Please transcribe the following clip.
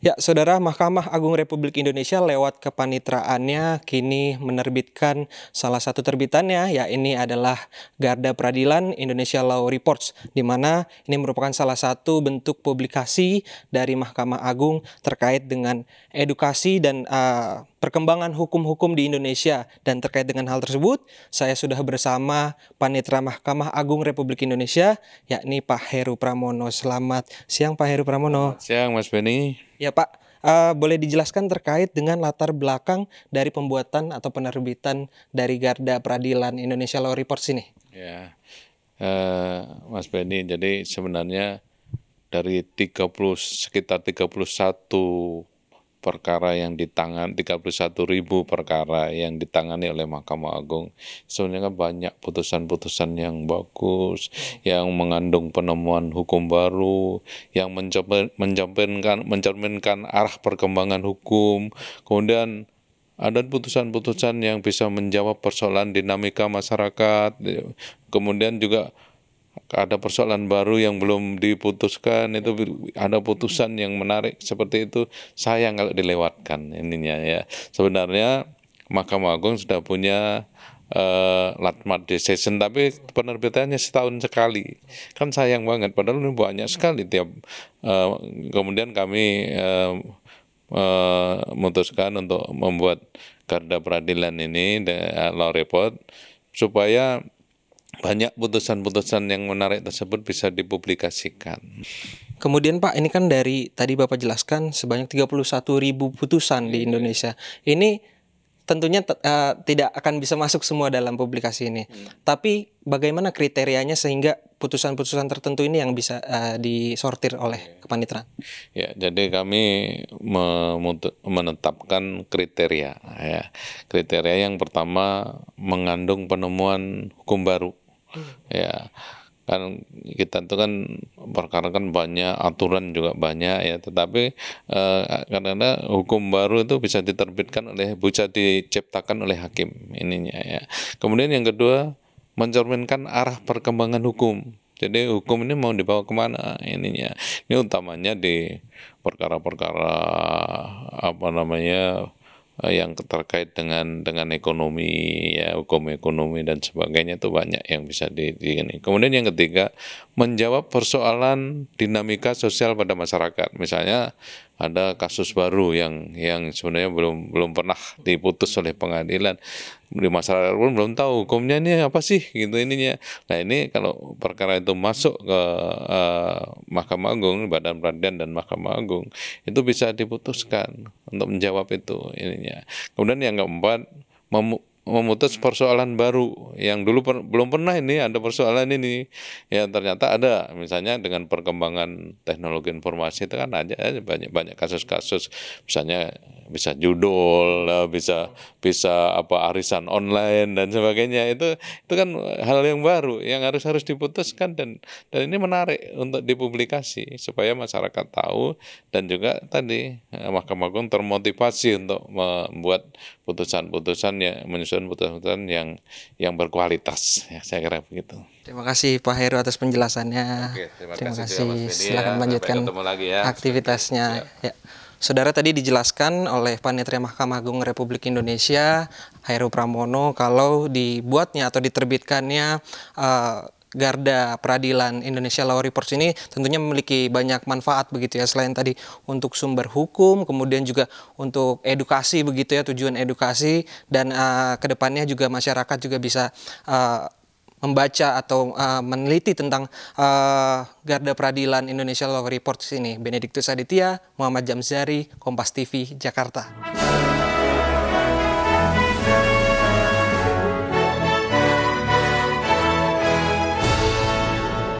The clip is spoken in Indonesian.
Ya, Saudara, Mahkamah Agung Republik Indonesia lewat kepanitraannya kini menerbitkan salah satu terbitannya, ya ini adalah Garda Peradilan Indonesia Law Reports, di mana ini merupakan salah satu bentuk publikasi dari Mahkamah Agung terkait dengan edukasi dan perkembangan hukum-hukum di Indonesia. Dan terkait dengan hal tersebut, saya sudah bersama Panitera Mahkamah Agung Republik Indonesia, yakni Pak Heru Pramono. Selamat siang, Pak Heru Pramono. Selamat siang, Mas Beni. Ya Pak, boleh dijelaskan terkait dengan latar belakang dari pembuatan atau penerbitan dari Garda Peradilan Indonesia Law Reports ini? Ya, Mas Beni, jadi sebenarnya dari sekitar 31 perkara yang ditangani, 31.000 perkara yang ditangani oleh Mahkamah Agung, sebenarnya kan banyak putusan-putusan yang bagus, yang mengandung penemuan hukum baru, yang mencerminkan arah perkembangan hukum, kemudian ada putusan-putusan yang bisa menjawab persoalan dinamika masyarakat, kemudian juga ada persoalan baru yang belum diputuskan, itu ada putusan yang menarik seperti itu, sayang kalau dilewatkan ininya ya. Sebenarnya Mahkamah Agung sudah punya landmark decision, tapi penerbitannya setahun sekali, kan sayang banget, padahal ini banyak sekali tiap kemudian kami memutuskan untuk membuat Garda Peradilan ini law report supaya banyak putusan-putusan yang menarik tersebut bisa dipublikasikan. Kemudian Pak, ini kan dari tadi Bapak jelaskan sebanyak 31.000 putusan di Indonesia. Ini tentunya tidak akan bisa masuk semua dalam publikasi ini. Tapi bagaimana kriterianya sehingga putusan-putusan tertentu ini yang bisa disortir oleh kepanitraan? Ya, jadi kami menetapkan kriteria. Ya. Kriteria yang pertama mengandung penemuan hukum baru. Ya, kan kita itu kan perkara kan banyak, aturan juga banyak ya, tetapi karena hukum baru itu bisa bisa diciptakan oleh hakim ininya ya. Kemudian yang kedua, mencerminkan arah perkembangan hukum. Jadi hukum ini mau dibawa kemana ininya. Ini utamanya di perkara-perkara yang terkait dengan ekonomi ya, hukum ekonomi dan sebagainya, itu banyak yang bisa ini. Kemudian yang ketiga, menjawab persoalan dinamika sosial pada masyarakat. Misalnya ada kasus baru yang sebenarnya belum pernah diputus oleh pengadilan, di masyarakat pun belum tahu hukumnya ini apa sih gitu ininya. Nah, ini kalau perkara itu masuk ke Mahkamah Agung, Badan Peradilan dan Mahkamah Agung, itu bisa diputuskan untuk menjawab itu ininya. Kemudian yang keempat, memutus persoalan baru yang dulu belum pernah ini ada persoalan ini ya, ternyata ada. Misalnya dengan perkembangan teknologi informasi itu kan ada banyak kasus-kasus, misalnya bisa judul, bisa arisan online dan sebagainya, itu kan hal yang baru yang harus diputuskan, dan ini menarik untuk dipublikasi supaya masyarakat tahu, dan juga tadi Mahkamah Agung termotivasi untuk membuat menyusun putusan yang berkualitas ya, saya kira begitu. Terima kasih Pak Heru atas penjelasannya. Oke, terima kasih. ya. Silakan melanjutkan aktivitasnya. Ya. Saudara, tadi dijelaskan oleh Panitera Mahkamah Agung Republik Indonesia, Heru Pramono, kalau dibuatnya atau diterbitkannya Garda Peradilan Indonesia Law Reports ini tentunya memiliki banyak manfaat begitu ya, selain tadi untuk sumber hukum, kemudian juga untuk edukasi begitu ya, tujuan edukasi, dan kedepannya juga masyarakat juga bisa membaca atau meneliti tentang Garda Peradilan Indonesia Law Reports ini. Benediktus Aditya, Muhammad Jamzari, Kompas TV, Jakarta.